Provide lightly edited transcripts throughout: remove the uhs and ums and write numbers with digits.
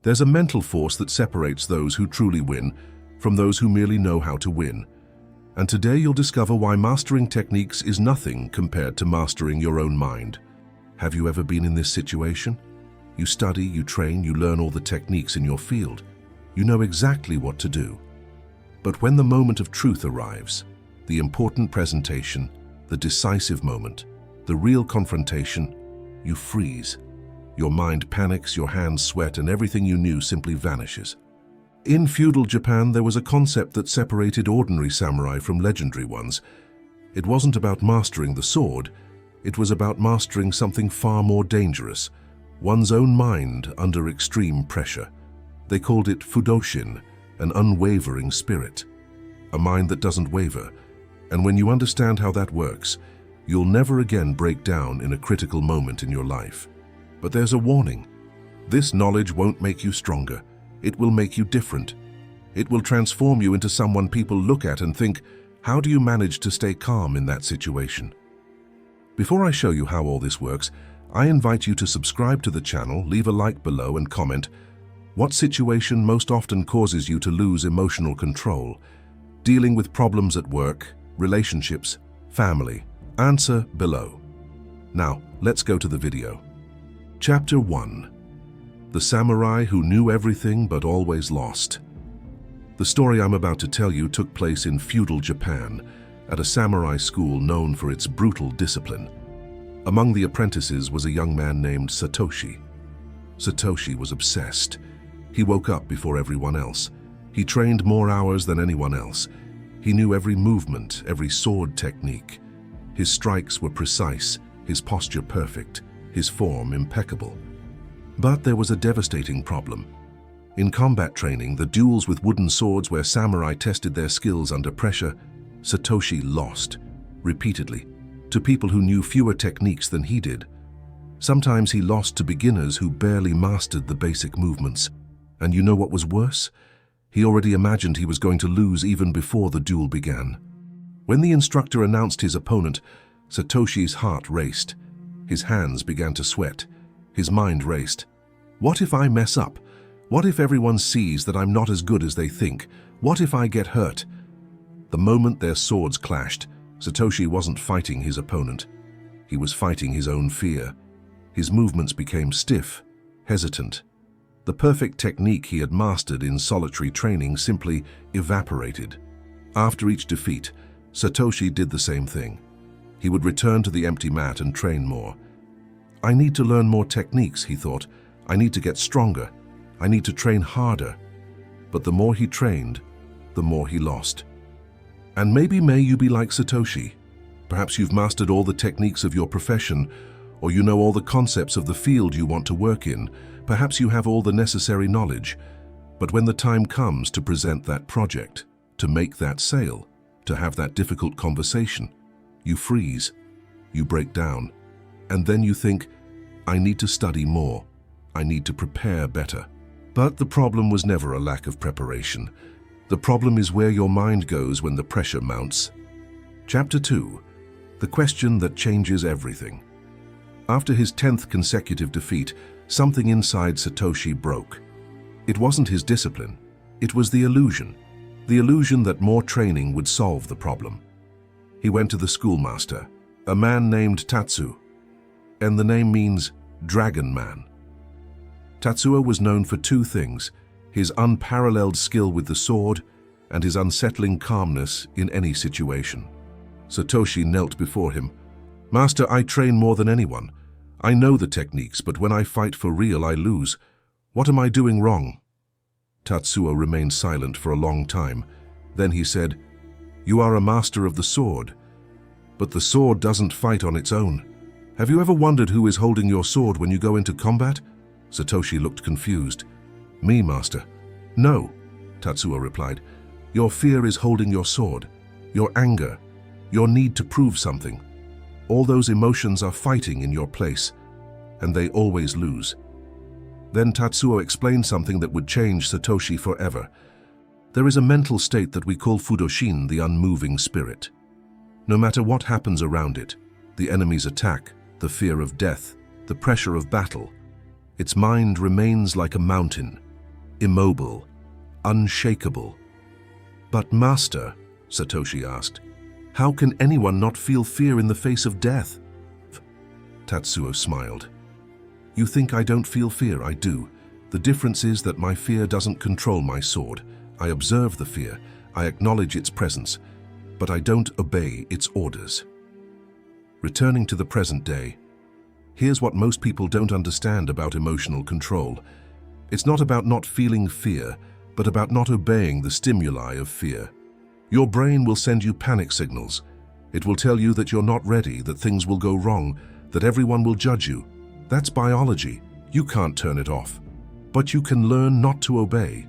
There's a mental force that separates those who truly win from those who merely know how to win. And today you'll discover why mastering techniques is nothing compared to mastering your own mind. Have you ever been in this situation? You study, you train, you learn all the techniques in your field. You know exactly what to do. But when the moment of truth arrives, the important presentation, the decisive moment, the real confrontation, you freeze. Your mind panics, your hands sweat, and everything you knew simply vanishes. In feudal Japan, there was a concept that separated ordinary samurai from legendary ones. It wasn't about mastering the sword, it was about mastering something far more dangerous, one's own mind under extreme pressure. They called it Fudōshin, an unwavering spirit, a mind that doesn't waver. And when you understand how that works, you'll never again break down in a critical moment in your life. But there's a warning. This knowledge won't make you stronger. It will make you different. It will transform you into someone people look at and think, how do you manage to stay calm in that situation? Before I show you how all this works, I invite you to subscribe to the channel, leave a like below and comment, what situation most often causes you to lose emotional control? Dealing with problems at work, relationships, family? Answer below. Now, let's go to the video. Chapter 1. The Samurai Who Knew Everything But Always Lost. The story I'm about to tell you took place in feudal Japan, at a samurai school known for its brutal discipline. Among the apprentices was a young man named Satoshi. Satoshi was obsessed. He woke up before everyone else. He trained more hours than anyone else. He knew every movement, every sword technique. His strikes were precise, his posture perfect, his form impeccable. But there was a devastating problem. In combat training, the duels with wooden swords where samurai tested their skills under pressure, Satoshi lost, repeatedly, to people who knew fewer techniques than he did. Sometimes he lost to beginners who barely mastered the basic movements. And you know what was worse? He already imagined he was going to lose even before the duel began. When the instructor announced his opponent, Satoshi's heart raced. His hands began to sweat. His mind raced. What if I mess up? What if everyone sees that I'm not as good as they think? What if I get hurt? The moment their swords clashed, Satoshi wasn't fighting his opponent. He was fighting his own fear. His movements became stiff, hesitant. The perfect technique he had mastered in solitary training simply evaporated. After each defeat, Satoshi did the same thing. He would return to the empty mat and train more. I need to learn more techniques, he thought. I need to get stronger. I need to train harder. But the more he trained, the more he lost. And maybe may you be like Satoshi. Perhaps you've mastered all the techniques of your profession, or you know all the concepts of the field you want to work in. Perhaps you have all the necessary knowledge. But when the time comes to present that project, to make that sale, to have that difficult conversation, you freeze, you break down, and then you think, I need to study more. I need to prepare better. But the problem was never a lack of preparation. The problem is where your mind goes when the pressure mounts. Chapter 2. The question that changes everything. After his 10th consecutive defeat, something inside Satoshi broke. It wasn't his discipline. It was the illusion that more training would solve the problem. He went to the schoolmaster, a man named Tatsu, and the name means Dragon Man. Tatsuo was known for two things: his unparalleled skill with the sword and his unsettling calmness in any situation. Satoshi knelt before him. Master, I train more than anyone. I know the techniques, but when I fight for real, I lose. What am I doing wrong? Tatsuo remained silent for a long time. Then he said, You are a master of the sword, but the sword doesn't fight on its own. Have you ever wondered who is holding your sword when you go into combat? Satoshi looked confused. Me, master. No, Tatsuo replied. Your fear is holding your sword, your anger, your need to prove something. All those emotions are fighting in your place, and they always lose. Then Tatsuo explained something that would change Satoshi forever. There is a mental state that we call Fudōshin, the unmoving spirit. No matter what happens around it, the enemy's attack, the fear of death, the pressure of battle, its mind remains like a mountain, immobile, unshakable. "But Master," Satoshi asked, "how can anyone not feel fear in the face of death?" Tatsuo smiled. "You think I don't feel fear? I do. The difference is that my fear doesn't control my sword. I observe the fear, I acknowledge its presence, but I don't obey its orders." Returning to the present day, here's what most people don't understand about emotional control. It's not about not feeling fear, but about not obeying the stimuli of fear. Your brain will send you panic signals. It will tell you that you're not ready, that things will go wrong, that everyone will judge you. That's biology. You can't turn it off. But you can learn not to obey.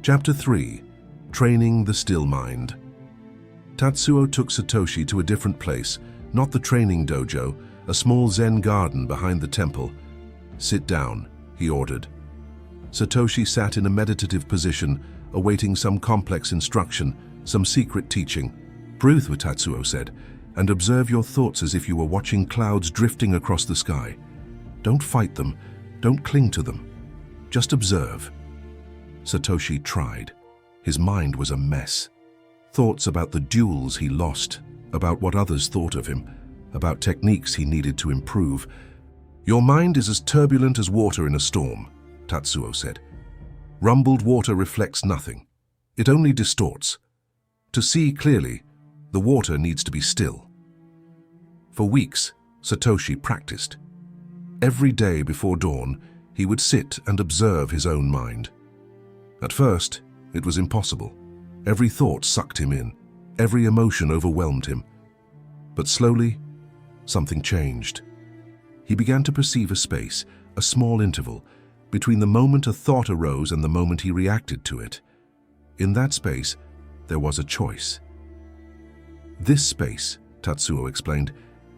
Chapter 3. Training the Still Mind. Tatsuo took Satoshi to a different place, not the training dojo, a small Zen garden behind the temple. "Sit down," he ordered. Satoshi sat in a meditative position, awaiting some complex instruction, some secret teaching. "Breathe," Tatsuo said, "and observe your thoughts as if you were watching clouds drifting across the sky. Don't fight them, don't cling to them. Just observe." Satoshi tried. His mind was a mess. Thoughts about the duels he lost, about what others thought of him, about techniques he needed to improve. "Your mind is as turbulent as water in a storm," Tatsuo said. "Rumbled water reflects nothing. It only distorts. To see clearly, the water needs to be still." For weeks, Satoshi practiced. Every day before dawn, he would sit and observe his own mind. At first, it was impossible. Every thought sucked him in. Every emotion overwhelmed him. But slowly, something changed. He began to perceive a space, a small interval, between the moment a thought arose and the moment he reacted to it. In that space, there was a choice. "This space," Tatsuo explained,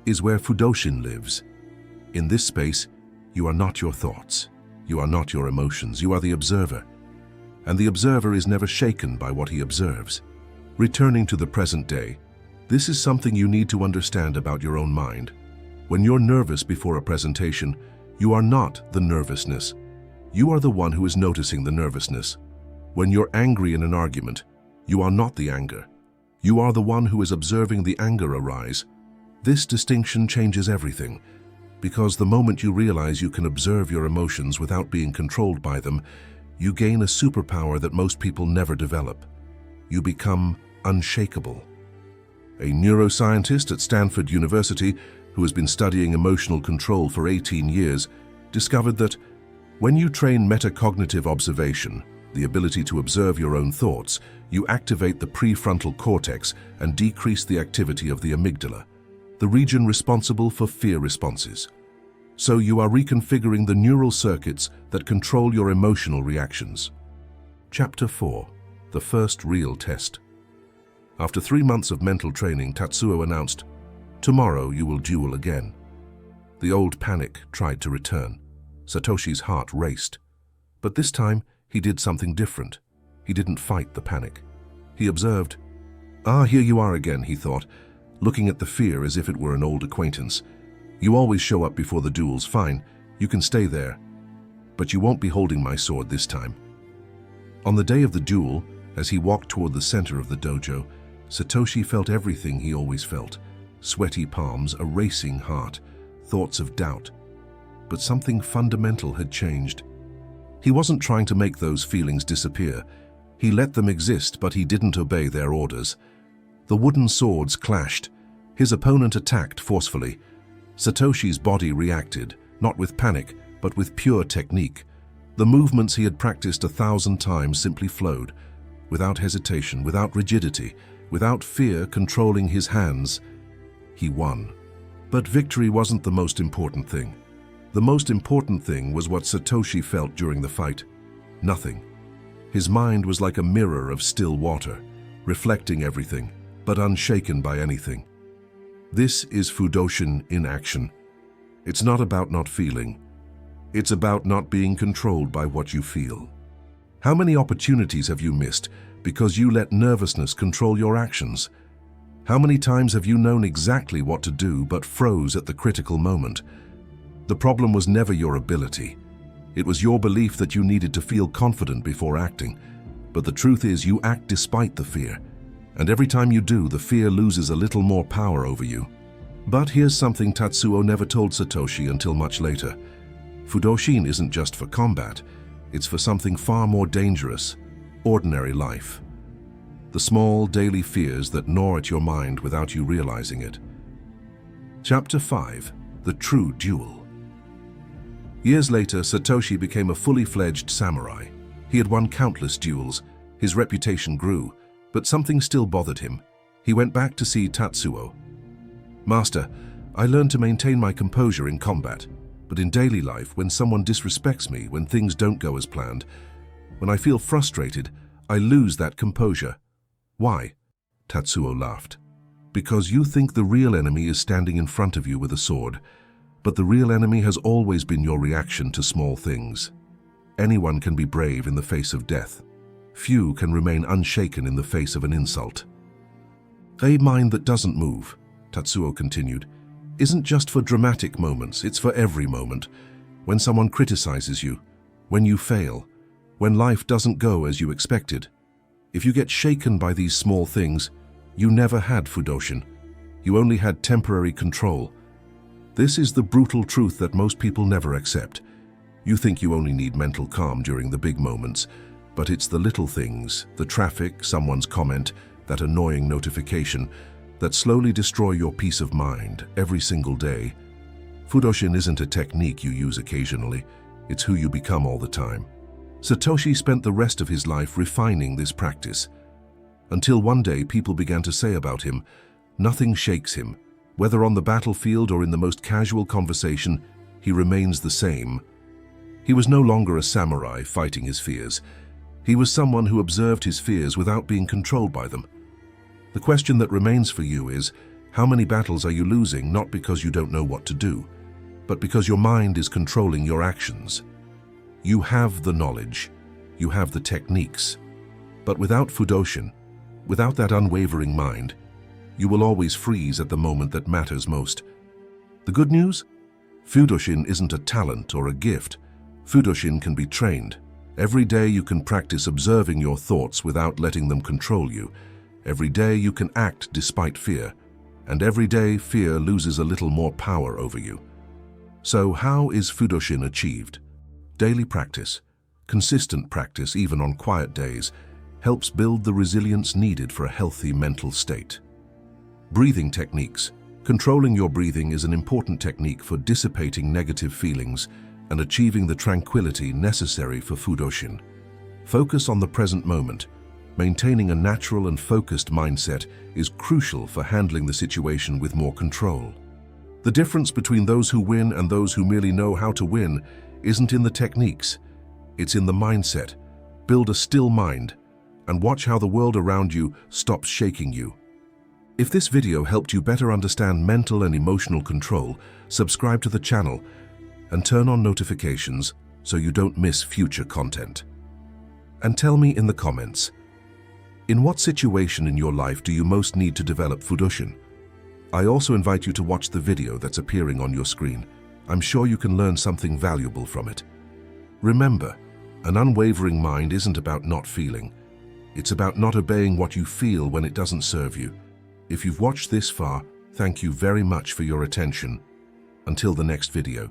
"is where Fudōshin lives. In this space, you are not your thoughts. You are not your emotions. You are the observer. And the observer is never shaken by what he observes." Returning to the present day, this is something you need to understand about your own mind. When you're nervous before a presentation, you are not the nervousness. You are the one who is noticing the nervousness. When you're angry in an argument, you are not the anger. You are the one who is observing the anger arise. This distinction changes everything, because the moment you realize you can observe your emotions without being controlled by them, you gain a superpower that most people never develop. You become unshakable. A neuroscientist at Stanford University, who has been studying emotional control for 18 years, discovered that when you train metacognitive observation, the ability to observe your own thoughts, you activate the prefrontal cortex and decrease the activity of the amygdala, the region responsible for fear responses. So you are reconfiguring the neural circuits that control your emotional reactions. Chapter 4. The First Real Test. After 3 months of mental training, Tatsuo announced, "Tomorrow you will duel again." The old panic tried to return. Satoshi's heart raced. But this time, he did something different. He didn't fight the panic. He observed. "Ah, here you are again," he thought, looking at the fear as if it were an old acquaintance. "You always show up before the duels. Fine, you can stay there. But you won't be holding my sword this time." On the day of the duel, as he walked toward the center of the dojo, Satoshi felt everything he always felt. Sweaty palms, a racing heart, thoughts of doubt. But something fundamental had changed. He wasn't trying to make those feelings disappear. He let them exist, but he didn't obey their orders. The wooden swords clashed. His opponent attacked forcefully. Satoshi's body reacted, not with panic, but with pure technique. The movements he had practiced 1,000 times simply flowed, without hesitation, without rigidity, without fear controlling his hands. He won. But victory wasn't the most important thing. The most important thing was what Satoshi felt during the fight. Nothing. His mind was like a mirror of still water, reflecting everything, but unshaken by anything. This is Fudōshin in action. It's not about not feeling. It's about not being controlled by what you feel. How many opportunities have you missed because you let nervousness control your actions? How many times have you known exactly what to do but froze at the critical moment? The problem was never your ability. It was your belief that you needed to feel confident before acting. But the truth is you act despite the fear. And every time you do, the fear loses a little more power over you. But here's something Tatsuo never told Satoshi until much later. Fudōshin isn't just for combat. It's for something far more dangerous, ordinary life. The small, daily fears that gnaw at your mind without you realizing it. Chapter 5. The True Duel. Years later, Satoshi became a fully fledged samurai. He had won countless duels. His reputation grew, but something still bothered him. He went back to see Tatsuo. "Master, I learned to maintain my composure in combat, but in daily life, when someone disrespects me, when things don't go as planned, when I feel frustrated, I lose that composure." "Why?" Tatsuo laughed. "Because you think the real enemy is standing in front of you with a sword, but the real enemy has always been your reaction to small things. Anyone can be brave in the face of death. Few can remain unshaken in the face of an insult." "A mind that doesn't move," Tatsuo continued, "isn't just for dramatic moments, it's for every moment. When someone criticizes you, when you fail, when life doesn't go as you expected. If you get shaken by these small things, you never had Fudōshin. You only had temporary control. This is the brutal truth that most people never accept. You think you only need mental calm during the big moments, but it's the little things, the traffic, someone's comment, that annoying notification, that slowly destroy your peace of mind every single day. Fudōshin isn't a technique you use occasionally, it's who you become all the time. Satoshi spent the rest of his life refining this practice, until one day people began to say about him, "Nothing shakes him. Whether on the battlefield or in the most casual conversation, he remains the same." He was no longer a samurai fighting his fears. He was someone who observed his fears without being controlled by them. The question that remains for you is, how many battles are you losing not because you don't know what to do, but because your mind is controlling your actions? You have the knowledge, you have the techniques, but without Fudōshin, without that unwavering mind, you will always freeze at the moment that matters most. The good news? Fudōshin isn't a talent or a gift. Fudōshin can be trained. Every day you can practice observing your thoughts without letting them control you. Every day you can act despite fear. And every day fear loses a little more power over you. So how is Fudōshin achieved? Daily practice, consistent practice even on quiet days, helps build the resilience needed for a healthy mental state. Breathing techniques. Controlling your breathing is an important technique for dissipating negative feelings and achieving the tranquility necessary for Fudōshin. Focus on the present moment. Maintaining a natural and focused mindset is crucial for handling the situation with more control. The difference between those who win and those who merely know how to win isn't in the techniques, it's in the mindset. Build a still mind and watch how the world around you stops shaking you. If this video helped you better understand mental and emotional control, subscribe to the channel and turn on notifications so you don't miss future content. And tell me in the comments, in what situation in your life do you most need to develop Fudōshin? I also invite you to watch the video that's appearing on your screen. I'm sure you can learn something valuable from it. Remember, an unwavering mind isn't about not feeling. It's about not obeying what you feel when it doesn't serve you. If you've watched this far, thank you very much for your attention. Until the next video.